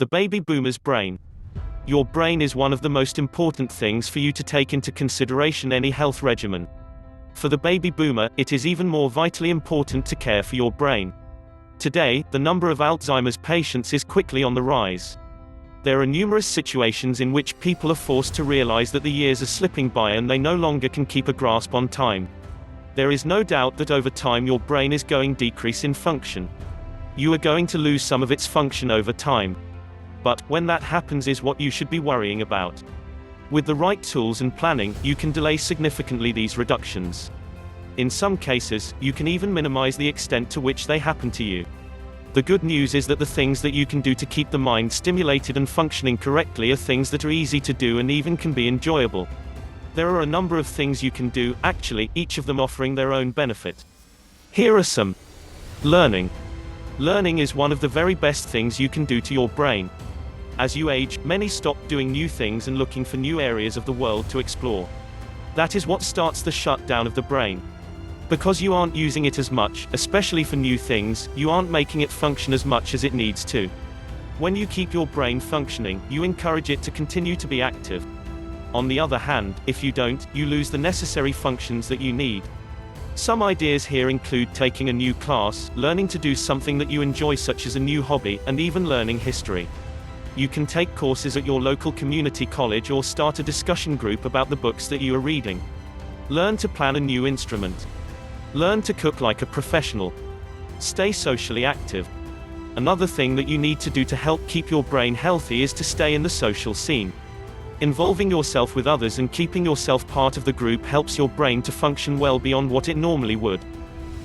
The baby boomer's brain. Your brain is one of the most important things for you to take into consideration any health regimen. For the baby boomer, it is even more vitally important to care for your brain. Today, the number of Alzheimer's patients is quickly on the rise. There are numerous situations in which people are forced to realize that the years are slipping by and they no longer can keep a grasp on time. There is no doubt that over time your brain is going to decrease in function. You are going to lose some of its function over time. But, when that happens is what you should be worrying about. With the right tools and planning, you can delay significantly these reductions. In some cases, you can even minimize the extent to which they happen to you. The good news is that the things that you can do to keep the mind stimulated and functioning correctly are things that are easy to do and even can be enjoyable. There are a number of things you can do, actually, each of them offering their own benefit. Here are some. Learning. Learning is one of the very best things you can do to your brain. As you age, many stop doing new things and looking for new areas of the world to explore. That is what starts the shutdown of the brain. Because you aren't using it as much, especially for new things, you aren't making it function as much as it needs to. When you keep your brain functioning, you encourage it to continue to be active. On the other hand, if you don't, you lose the necessary functions that you need. Some ideas here include taking a new class, learning to do something that you enjoy such as a new hobby, and even learning history. You can take courses at your local community college or start a discussion group about the books that you are reading. Learn to plan a new instrument. Learn to cook like a professional. Stay socially active. Another thing that you need to do to help keep your brain healthy is to stay in the social scene. Involving yourself with others and keeping yourself part of the group helps your brain to function well beyond what it normally would.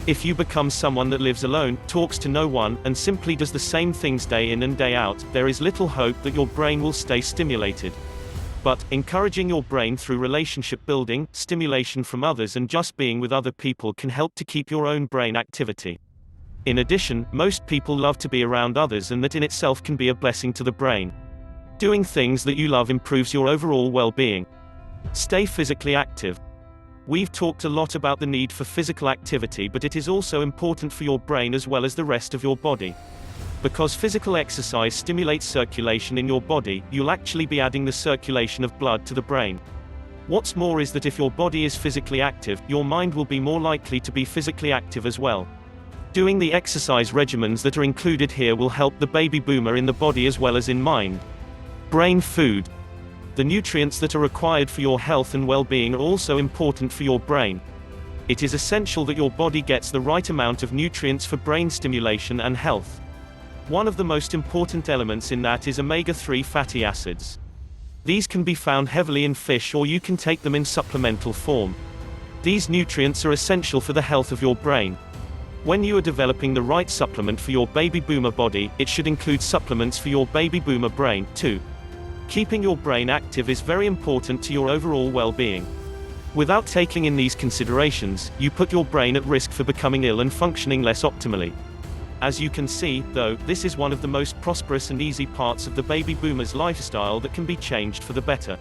If you become someone that lives alone, talks to no one, and simply does the same things day in and day out, there is little hope that your brain will stay stimulated. But, encouraging your brain through relationship building, stimulation from others and just being with other people can help to keep your own brain activity. In addition, most people love to be around others and that in itself can be a blessing to the brain. Doing things that you love improves your overall well-being. Stay physically active. We've talked a lot about the need for physical activity, but it is also important for your brain as well as the rest of your body. Because physical exercise stimulates circulation in your body, you'll actually be adding the circulation of blood to the brain. What's more is that if your body is physically active, your mind will be more likely to be physically active as well. Doing the exercise regimens that are included here will help the baby boomer in the body as well as in mind. Brain food. The nutrients that are required for your health and well-being are also important for your brain. It is essential that your body gets the right amount of nutrients for brain stimulation and health. One of the most important elements in that is omega-3 fatty acids. These can be found heavily in fish or you can take them in supplemental form. These nutrients are essential for the health of your brain. When you are developing the right supplement for your baby boomer body, it should include supplements for your baby boomer brain, too. Keeping your brain active is very important to your overall well-being. Without taking in these considerations, you put your brain at risk for becoming ill and functioning less optimally. As you can see, though, this is one of the most prosperous and easy parts of the baby boomer's lifestyle that can be changed for the better.